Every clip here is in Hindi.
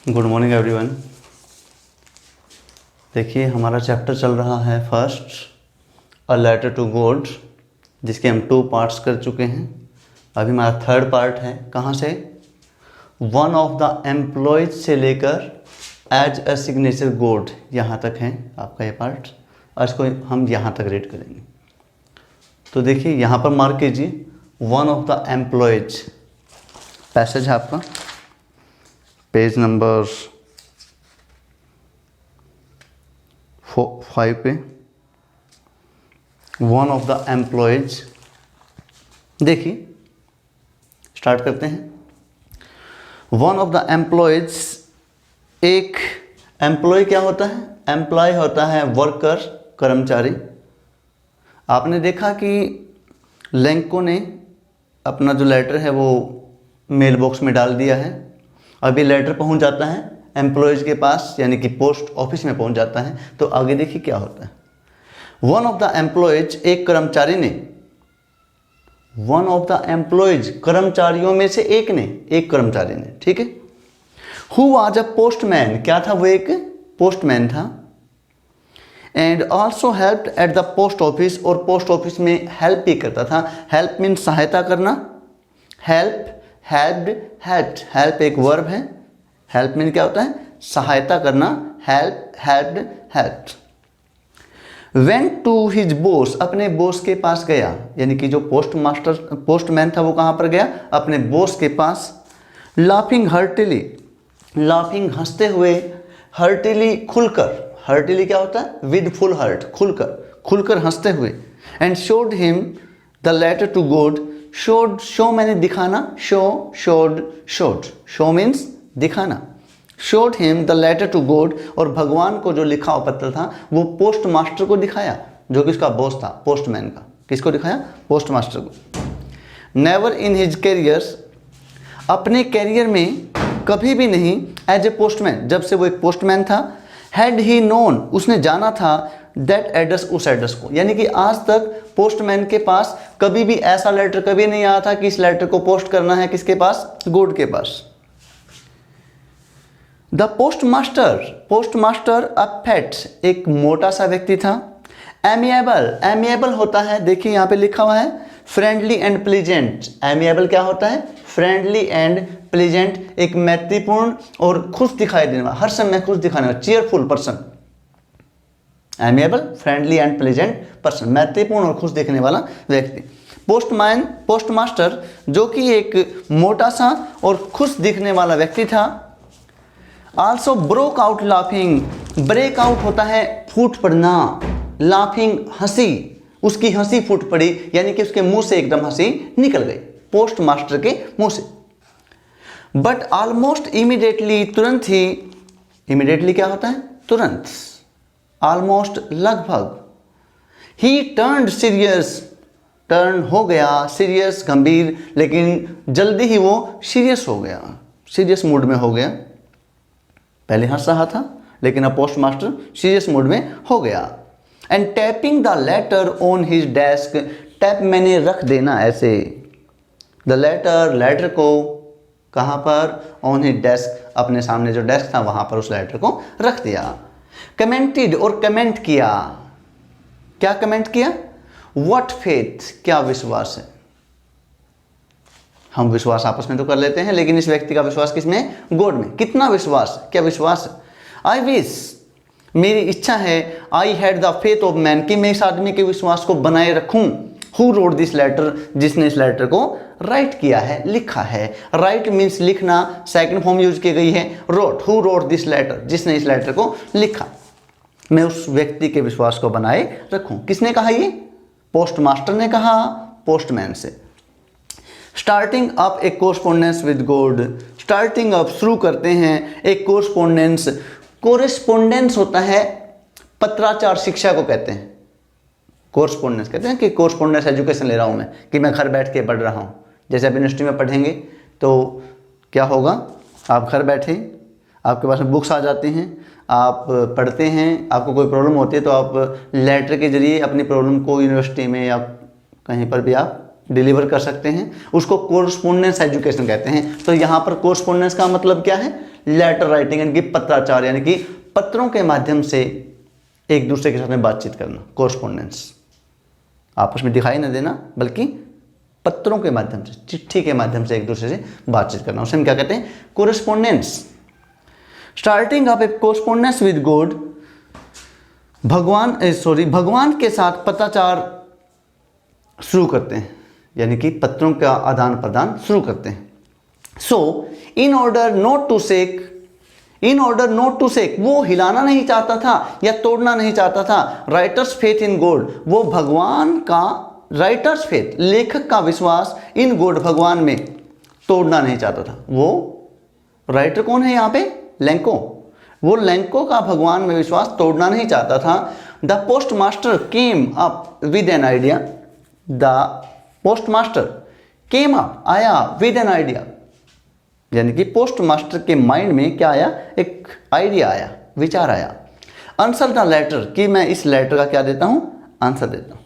Good morning everyone. देखिए हमारा चैप्टर चल रहा है first a letter to God, जिसके हम 2 पार्ट्स कर चुके हैं। अभी हमारा 3rd पार्ट है। कहाँ से? वन ऑफ द एम्प्लॉयज से लेकर एज अ सिग्नेचर गॉड, यहाँ तक है आपका ये पार्ट। आज को हम यहाँ तक रीड करेंगे। तो देखिए यहाँ पर मार्क कीजिए one of the employees. Passage है आपका पेज नंबर 5 पे। वन ऑफ द एम्प्लॉयज, देखिए स्टार्ट करते हैं। वन ऑफ द एम्प्लॉयज, एक एम्प्लॉय क्या होता है? एम्प्लॉय होता है वर्कर, कर्मचारी। आपने देखा कि लैंको ने अपना जो लेटर है वो मेल बॉक्स में डाल दिया है। अभी लेटर पहुंच जाता है एम्प्लॉयज़ के पास, यानी कि पोस्ट ऑफिस में पहुंच जाता है। तो आगे देखिए क्या होता है। वन ऑफ द एम्प्लॉयज, एक कर्मचारी ने, वन ऑफ द एम्प्लॉयज कर्मचारियों में से एक ने, एक कर्मचारी ने, ठीक है। हु वाज अ पोस्टमैन, क्या था वो? एक पोस्टमैन था। And also helped at the post office, और पोस्ट ऑफिस में हेल्प भी करता था। हेल्प मीन सहायता करना। हेल्प, हेल्प्ड, हेल्प्ड, हेल्प एक वर्ब है। हेल्प मीन क्या होता है? सहायता करना। Help, helped, helped. Went to his boss, अपने बॉस के पास गया, यानी कि जो पोस्टमैन था वो कहाँ पर गया? अपने बॉस के पास। लाफिंग हर्टिली, लाफिंग हंसते हुए, हर्टिली खुलकर, हर्टिली क्या होता है? विद फुल हर्ट, खुलकर, खुलकर हंसते हुए। And showed him the letter to God. Showed, show मैंने दिखाना, show, showed, showed, show means दिखाना। Showed him the letter to God, और भगवान को जो लिखा हुआ पत्र था वो पोस्ट मास्टर को दिखाया, जो कि उसका बॉस था, पोस्टमैन का। किसको दिखाया? पोस्ट मास्टर को। नेवर इन हिज कैरियर्स, अपने कैरियर में कभी भी नहीं, एज ए पोस्टमैन, जब से वो एक पोस्टमैन था, हैड ही नोन, उसने जाना था, दैट एड्रेस, उस एड्रेस को, यानी कि आज तक पोस्टमैन के पास कभी भी ऐसा लेटर कभी नहीं आया था कि इस लेटर को पोस्ट करना है किसके पास? गॉड के पास। The postmaster, postmaster a fat, एक मोटा सा व्यक्ति था। एमिएबल, एमिएबल होता है, देखिए यहाँ पे लिखा हुआ है फ्रेंडली एंड प्लीजेंट। एमिएबल क्या होता है? फ्रेंडली एंड प्लीजेंट, एक मैत्रीपूर्ण और खुश दिखाई देने वाला, हर समय खुश दिखाने वाला, cheerful person. Amiable, friendly and pleasant person, मैत्रीपूर्ण और खुश दिखने वाला व्यक्ति। पोस्टमैन, पोस्टमास्टर, जो कि एक मोटा सा और खुश दिखने वाला व्यक्ति था। Also broke out laughing, break out होता है फूट पड़ना, लाफिंग हंसी, उसकी हंसी फूट पड़ी, यानी कि उसके मुंह से एकदम हंसी निकल गई, पोस्ट मास्टर के मुंह से। बट ऑलमोस्ट इमीडिएटली, तुरंत ही, इमीडिएटली क्या होता है? तुरंत। ऑलमोस्ट लगभग। ही टर्न्ड सीरियस, टर्न हो गया, सीरियस गंभीर, लेकिन जल्दी ही वो सीरियस हो गया, सीरियस मूड में हो गया। पहले हंस रहा था लेकिन अब पोस्ट मास्टर सीरियस मूड में हो गया। And tapping the later on his desk, tap मैंने रख देना ऐसे, द लेटर, लेटर को कहाँ पर? ऑन हिज डेस्क, अपने सामने जो डेस्क था वहाँ पर उस लेटर को रख दिया। कमेंटेड, और कमेंट किया, क्या कमेंट किया? व्हाट फेथ, क्या विश्वास है। हम विश्वास आपस में तो कर लेते हैं, लेकिन इस व्यक्ति का विश्वास किसमें? गॉड में। कितना विश्वास, क्या विश्वास है? आई विश, मेरी इच्छा है, I had the faith of man, कि मैं इस आदमी के विश्वास को बनाए रखूं। हु रोड दिस लेटर, जिसने इस लेटर को राइट किया है, लिखा है। राइट मीन्स लिखना, सेकंड फॉर्म यूज की गई है wrote. Who wrote this letter, जिसने इस लेटर को लिखा, मैं उस व्यक्ति के विश्वास को बनाए रखूं। किसने कहा ये? पोस्ट मास्टर ने कहा पोस्टमैन से। Starting up A correspondence with God, starting up, शुरू करते हैं, एक कोरस्पोंडेंस। कोरेस्पोंडेंस होता है पत्राचार, शिक्षा को कहते हैं कोरस्पोंडेंस। कहते हैं कि कोरस्पोंडेंस एजुकेशन ले रहा हूँ मैं, कि मैं घर बैठ के पढ़ रहा हूँ। जैसे आप यूनिवर्सिटी में पढ़ेंगे तो क्या होगा? आप घर बैठे, आपके पास में बुक्स आ जाती हैं, आप पढ़ते हैं, आपको कोई प्रॉब्लम होती है तो आप लेटर के जरिए अपनी प्रॉब्लम को यूनिवर्सिटी में या कहीं पर भी आप डिलीवर कर सकते हैं। उसको कोरस्पोंडेंस एजुकेशन कहते हैं। तो यहाँ पर कोरस्पोंडेंस का मतलब क्या है? लेटर राइटिंग यानी कि पत्राचार, यानी कि पत्रों के माध्यम से एक दूसरे के साथ में बातचीत करना, कोरस्पोंडेंस, आपस में दिखाई न देना बल्कि पत्रों के माध्यम से, चिट्ठी के माध्यम से एक दूसरे से बातचीत करना, उसे हम क्या कहते हैं, correspondence. Starting of A correspondence with God, भगवान के साथ पत्राचार शुरू करते हैं, यानी कि पत्रों का आदान प्रदान शुरू करते हैं। सो इन ऑर्डर नॉट टू सेक, वो हिलाना नहीं चाहता था या तोड़ना नहीं चाहता था। राइटर्स फेथ इन गॉड, वो भगवान का, राइटर्स फेथ लेखक का विश्वास, इन गॉड भगवान में तोड़ना नहीं चाहता था। वो राइटर कौन है यहाँ पे, लैंको, वो लैंको का भगवान में विश्वास तोड़ना नहीं चाहता था। The post master came up with an idea, the post master came up, आया, विद एन आइडिया, यानी कि पोस्ट मास्टर के माइंड में क्या आया, एक आइडिया आया, विचार आया। आंसर द लेटर, कि मैं इस लेटर का क्या देता हूं, आंसर देता हूं,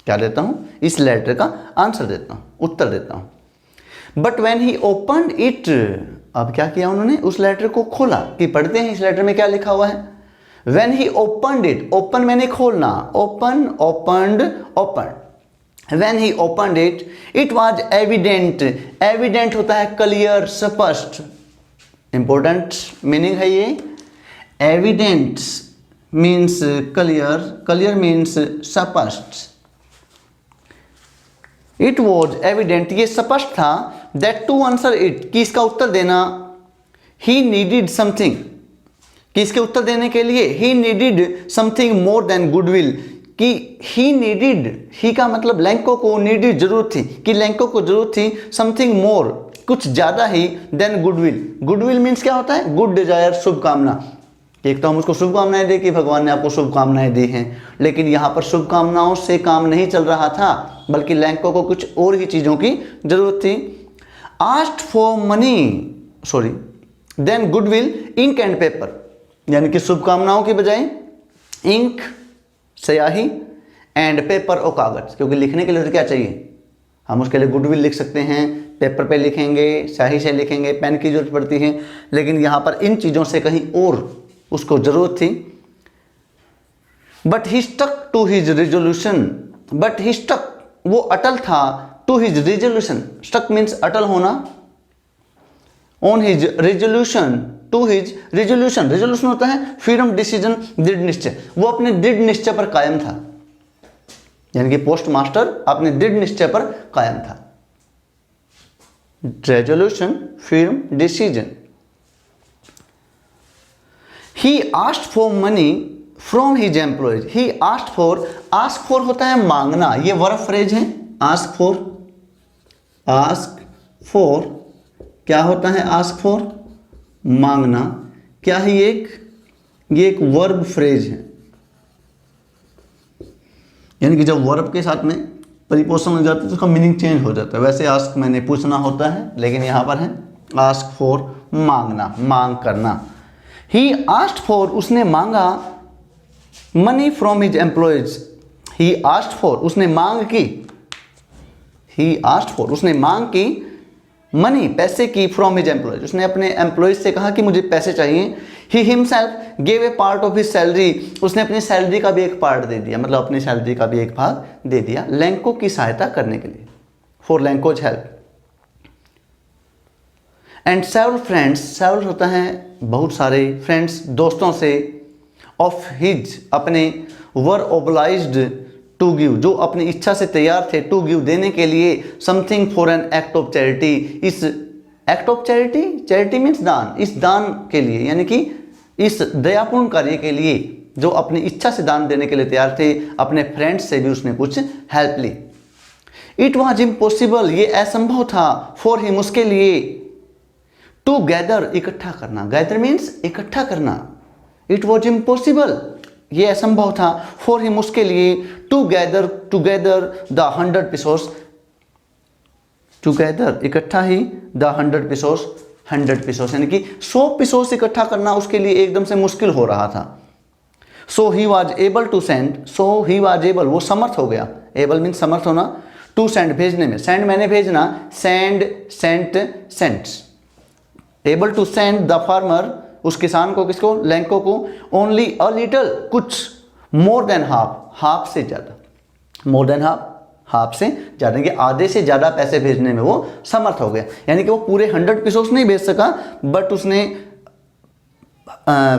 क्या देता हूं, इस लेटर का आंसर देता हूं, उत्तर देता हूं। But when he opened it, अब क्या किया उन्होंने, उस लेटर को खोला, कि पढ़ते हैं इस लेटर में क्या लिखा हुआ है। When he opened it, open मैंने खोलना, open, opened, open. When he opened it, it was evident, evident होता है क्लियर, स्पष्ट, इंपॉर्टेंट मीनिंग है ये। Evident means clear, clear means स्पष्ट। इट वॉज एविडेंट, ये स्पष्ट था, दैट टू आंसर इट, कि इसका उत्तर देना, ही नीडिड समथिंग, कि इसके उत्तर देने के लिए he needed something more than goodwill, कि ही नीडिड, ही का मतलब लैंको को, नीडिड जरूरत थी, कि लैंको को जरूरत थी, समथिंग मोर कुछ ज़्यादा ही, देन गुडविल। गुडविल मीन्स क्या होता है, गुड डिजायर, शुभकामना। एक तो हम उसको शुभकामनाएं दे कि भगवान ने आपको शुभकामनाएं दी हैं, लेकिन यहाँ पर शुभकामनाओं से काम नहीं चल रहा था, बल्कि लैंको को कुछ और ही चीज़ों की जरूरत थी। Asked for money, then goodwill, ink and paper, यानी कि शुभकामनाओं की बजाय इंक, स्याही, एंड पेपर और कागज, क्योंकि लिखने के लिए तो क्या चाहिए, हम उसके लिए गुडविल लिख सकते हैं, पेपर पे लिखेंगे, स्याही से लिखेंगे, पेन की जरूरत पड़ती है, लेकिन यहाँ पर इन चीज़ों से कहीं और उसको जरूरत थी। But he stuck to his resolution, but he stuck, वो अटल था, to his resolution, stuck means अटल होना, on his resolution, to his resolution, resolution होता है फ्रीडम, डिसीजन, दृढ़ निश्चय, वो अपने दृढ़ निश्चय पर कायम था, यानी कि पोस्ट मास्टर अपने दृढ़ निश्चय पर कायम था। Resolution, freedom, decision. He asked for money from his employees, he asked for, ask for होता है मांगना, ये वर्ब फ्रेज है, आस्क फॉर, आस्क फॉर क्या होता है, आस्क फॉर मांगना, क्या है ये एक वर्ब फ्रेज है, यानी कि जब वर्ब के साथ में परिपोषण हो जाता है तो उसका मीनिंग चेंज हो जाता है। वैसे आस्क मैंने पूछना होता है, लेकिन यहाँ पर है आस्क फॉर मांगना, मांग करना। ही आस्क्ड फॉर, उसने मांगा, money from his employees, he asked for, उसने मांग की, ही आस्क्ड फॉर, उसने मांग की, मनी पैसे की, फ्रॉम हिज एम्प्लॉयज, उसने अपने एम्प्लॉयज से कहा कि मुझे पैसे चाहिए। He himself gave a part of his salary, उसने अपनी सैलरी का भी एक पार्ट दे दिया, मतलब अपनी सैलरी का भी एक भाग दे दिया लैंको की सहायता करने के लिए, for Lencho's help. And several friends, several होता है बहुत सारे, फ्रेंड्स दोस्तों से, ऑफ हिज अपने, वर ओबलाइज्ड टू गिव, जो अपनी इच्छा से तैयार थे, टू गिव देने के लिए, something for an act of charity, इस act of charity, charity means दान, इस दान के लिए, यानी कि इस दयापूर्ण कार्य के लिए जो अपनी इच्छा से दान देने के लिए तैयार थे, अपने फ्रेंड्स से भी उसने कुछ हेल्प ली। इट वॉज इम्पॉसिबल, ये असंभव था, फॉर हिम उसके लिए, टू गैदर इकट्ठा करना, गैदर मीन्स इकट्ठा करना, इट वॉज इम्पॉसिबल ये असंभव था, फॉर हिम उसके लिए, टुगेदर द 100 pesos, टुगेदर इकट्ठा ही, द 100 pesos, 100 pesos यानी कि 100 pesos इकट्ठा करना उसके लिए एकदम से मुश्किल हो रहा था। So he was able to send, so he was able वो समर्थ हो गया, एबल मीन समर्थ होना, टू सेंड भेजने में, सेंड मैंने भेजना, send, sent, sends, able to send the farmer, उस किसान को, किसको, लैंको को, ओनली अ लिटल, कुछ, मोर देन हाफ, हाफ से ज़्यादा, मोर देन हाफ, हाफ से ज़्यादा, कि आधे से ज़्यादा पैसे भेजने में वो समर्थ हो गया। यानी कि वो पूरे 100 पीसोस नहीं भेज सका, बट उसने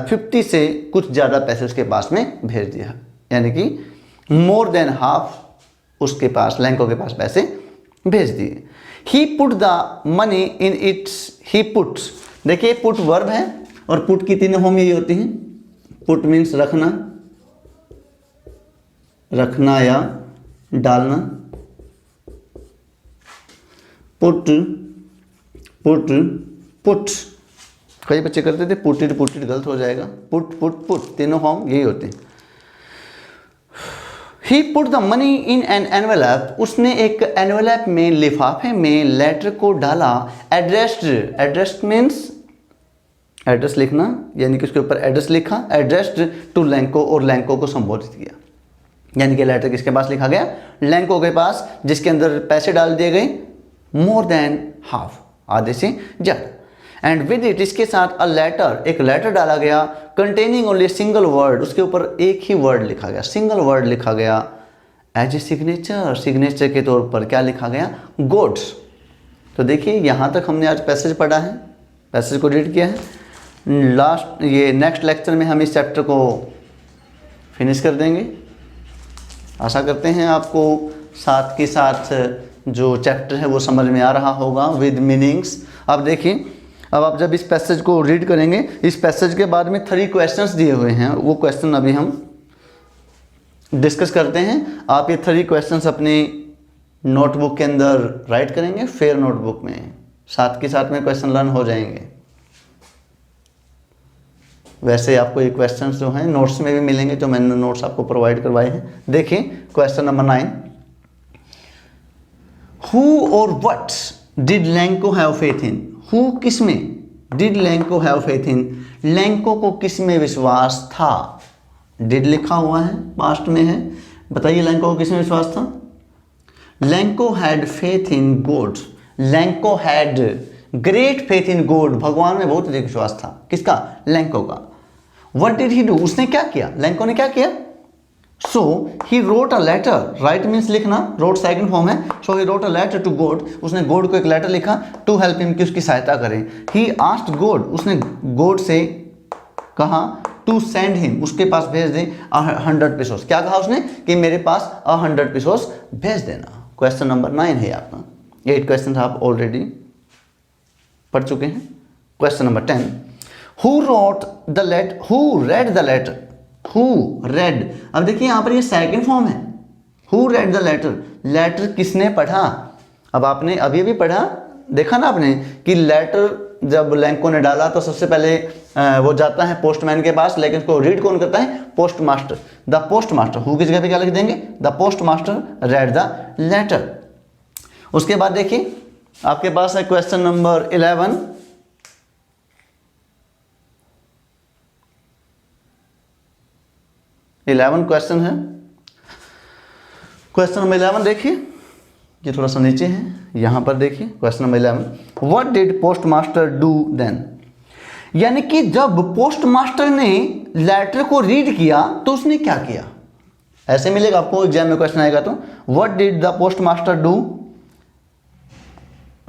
50 से कुछ ज़्यादा पैसे उसके पास में भेज दिया, यानी कि मोर देन हाफ उसके पास, लैंको के पास पैसे भेज दिए। He put the money in its, he puts, देखिए पुट वर्ब है और पुट की 3 फॉर्म यही होती हैं। पुट मीन्स रखना, रखना या डालना, पुट, पुट, पुट, कई बच्चे करते थे पुटिड, पुटिड गलत हो जाएगा, पुट पुट पुट, तीनों फॉर्म यही होते हैं। He put the money in an envelope, उसने एक एनवेलप में, लिफाफे में लेटर को डाला। एड्रेस्ड, एड्रेस्ड मीन्स एड्रेस लिखना, यानी कि उसके ऊपर एड्रेस लिखा, एड्रेस्ड टू लैंको, और लैंको को संबोधित किया। यानी कि लेटर किसके पास लिखा गया, लैंको के पास, जिसके अंदर पैसे डाल दिए गए मोर देन हाफ, आधे से ज़्यादा। एंड विद इट, इसके साथ अ लेटर, एक लेटर डाला गया, कंटेनिंग ओनली सिंगल वर्ड, उसके ऊपर एक ही वर्ड लिखा गया, सिंगल वर्ड लिखा गया, एज ए सिग्नेचर, सिग्नेचर के तौर पर क्या लिखा गया, गोड्स। तो देखिए यहाँ तक हमने आज पैसेज पढ़ा है, पैसेज को रीड किया है। लास्ट, ये नेक्स्ट लेक्चर में हम इस चैप्टर को फिनिश कर देंगे। आशा करते हैं आपको साथ के साथ जो चैप्टर है वो समझ में आ रहा होगा विद मीनिंग्स। अब देखिए, अब आप जब इस पैसेज को रीड करेंगे, इस पैसेज के बाद में 3 क्वेश्चंस दिए हुए हैं, वो क्वेश्चन अभी हम डिस्कस करते हैं। आप ये 3 क्वेश्चंस अपनी नोटबुक के अंदर राइट करेंगे, फेयर नोटबुक में, साथ के साथ में क्वेश्चन लर्न हो जाएंगे। वैसे आपको ये क्वेश्चंस जो हैं नोट्स में भी मिलेंगे, जो मैंने नोट्स आपको प्रोवाइड करवाए हैं। देखिए क्वेश्चन नंबर 9, हु और what did Lanco have faith in, who किस में, did Lanco have faith in, Lanco को किस में विश्वास था। डिड लिखा हुआ है, पास्ट में है, बताइए लैंको को किस में विश्वास था। Lanco had faith in God, Lanco had great faith in God, भगवान में बहुत अधिक विश्वास था, किसका, लैंको का। व्हाट डिड ही डू, उसने क्या किया, लैंको ने क्या किया। So he wrote a letter, write means लिखना, रोट सेकंड फॉर्म है। So he wrote a letter to God, उसने गॉड को एक लेटर लिखा, टू हेल्प हिम, कि उसकी सहायता करें। ही आस्क्ड गॉड, उसने गॉड से कहा, टू सेंड हिम, उसके पास भेज दे 100 पीसोस, क्या कहा उसने, कि मेरे पास 100 पीसोस भेज देना। क्वेश्चन नंबर 9 है आपका, 8 क्वेश्चन आप ऑलरेडी पढ़ चुके हैं। Question number 10, who wrote the letter, who read the letter, who read, अब देखिए यहाँ पर ये सेकंड फॉर्म है, who read the letter, letter किसने पढ़ा। अब आपने अभी भी पढ़ा, देखा ना आपने कि लेटर जब लैंको ने डाला तो सबसे पहले वो जाता है पोस्टमैन के पास, लेकिन उसको रीड कौन करता है, post master. The post master, who की जगह पे क्या लिख देंगे, the post master read the letter. उसके बाद देखिए आपके पास है क्वेश्चन नंबर 11, क्वेश्चन है। क्वेश्चन नंबर 11 देखिए, ये थोड़ा सा नीचे है, यहाँ पर देखिए question number 11, what did post master do then, यानी कि जब पोस्ट मास्टर ने लेटर को रीड किया तो उसने क्या किया। ऐसे मिलेगा आपको एग्जाम में क्वेश्चन आएगा तो, what did the post master do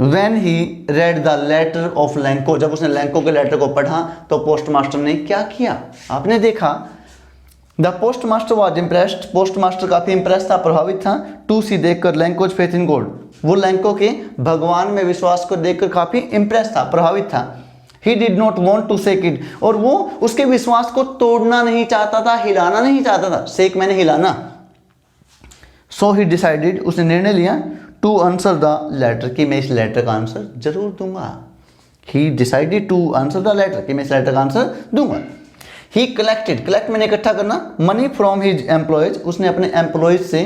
when he read the letter of Lencho, जब उसने लैंको के लेटर को पढ़ा तो पोस्ट मास्टर ने क्या किया। आपने देखा the post master was impressed, post master काफी इंप्रेस था, प्रभावित था, टू सी देखकर लैंकोज फेथ इन गॉड, वो लैंको के भगवान में विश्वास को देखकर काफी इंप्रेस था, प्रभावित था। He did not want to shake it, और वो उसके विश्वास को तोड़ना नहीं चाहता था, हिलाना नहीं चाहता था, शेक मैंने हिलाना। सो ही डिसाइडेड, उसने निर्णय लिया, टू आंसर द लेटर, कि मैं इस लेटर का आंसर जरूर दूंगा। He decided to answer the letter, कि मैं इस लेटर का आंसर दूंगा। ही कलेक्टेड, कलेक्ट मैंने इकट्ठा करना, मनी फ्रॉम हिज एम्प्लॉयज, उसने अपने एम्प्लॉयज से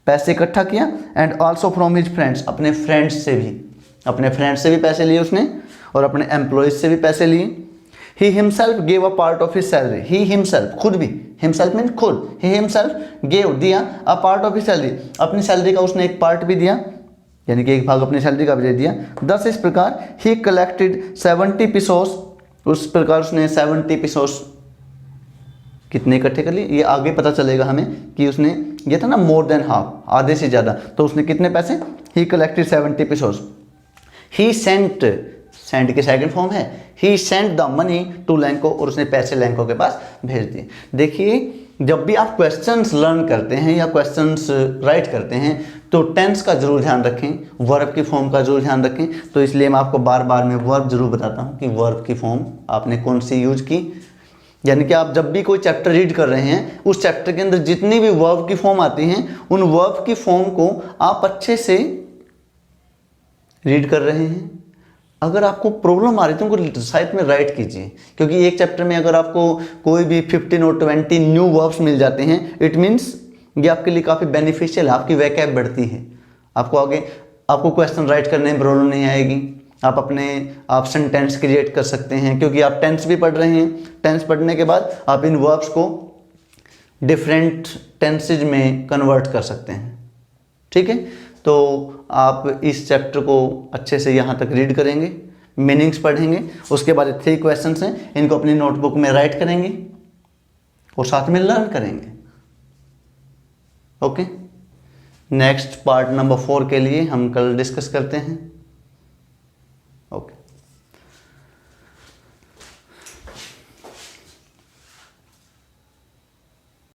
पैसे इकट्ठा किया, and also from his friends, अपने फ्रेंड्स से भी, अपने फ्रेंड्स से भी पैसे लिए उसने, और अपने एम्प्लॉयज से भी पैसे लिए। He himself gave a part of his salary, he himself, खुद भी, हिमसेल्फ मीन खुद, ही हिमसेल्फ गेव, दिया, a part of his salary, अपनी सैलरी का उसने एक पार्ट भी दिया, यानी कि एक भाग अपनी सैलरी का भी दे दिया। दस इस प्रकार ही कलेक्टेड 70 pesos, उस प्रकार उसने 70 pesos कितने इकट्ठे कर लिए, ये आगे पता चलेगा हमें कि उसने, ये था ना मोर देन हाफ, आधे से ज़्यादा, तो उसने कितने पैसे, he collected 70 pesos। He sent, sent की सेकंड फॉर्म है, he sent the money to Lencho, और उसने पैसे लैंको के पास भेज दिए। देखिए जब भी आप क्वेश्चंस लर्न करते हैं या क्वेश्चंस राइट करते हैं तो टेंस का जरूर ध्यान रखें, वर्ब की फॉर्म का जरूर ध्यान रखें। तो इसलिए मैं आपको बार बार में वर्ब जरूर बताता हूँ कि वर्ब की फॉर्म आपने कौन सी यूज की। यानी कि आप जब भी कोई चैप्टर रीड कर रहे हैं, उस चैप्टर के अंदर जितनी भी वर्ब की फॉर्म आती हैं, उन वर्ब की फॉर्म को आप अच्छे से रीड कर रहे हैं। अगर आपको प्रॉब्लम आ रही है तो उनको साइड में राइट कीजिए, क्योंकि एक चैप्टर में अगर आपको कोई भी 15 और 20 न्यू वर्ब्स मिल जाते हैं, इट मीन्स ये आपके लिए काफ़ी बेनिफिशियल है, आपकी वैकैब बढ़ती है, आपको आगे आपको क्वेश्चन राइट करने में प्रॉब्लम नहीं आएगी, आप सेंटेंस क्रिएट कर सकते हैं, क्योंकि आप टेंस भी पढ़ रहे हैं। टेंस पढ़ने के बाद आप इन वर्ब्स को डिफरेंट टेंसेज में कन्वर्ट कर सकते हैं। ठीक है, तो आप इस चैप्टर को अच्छे से यहाँ तक रीड करेंगे, मीनिंग्स पढ़ेंगे, उसके बाद 3 क्वेश्चंस हैं, इनको अपनी नोटबुक में राइट करेंगे और साथ में लर्न करेंगे। ओके, नेक्स्ट पार्ट नंबर 4 के लिए हम कल डिस्कस करते हैं।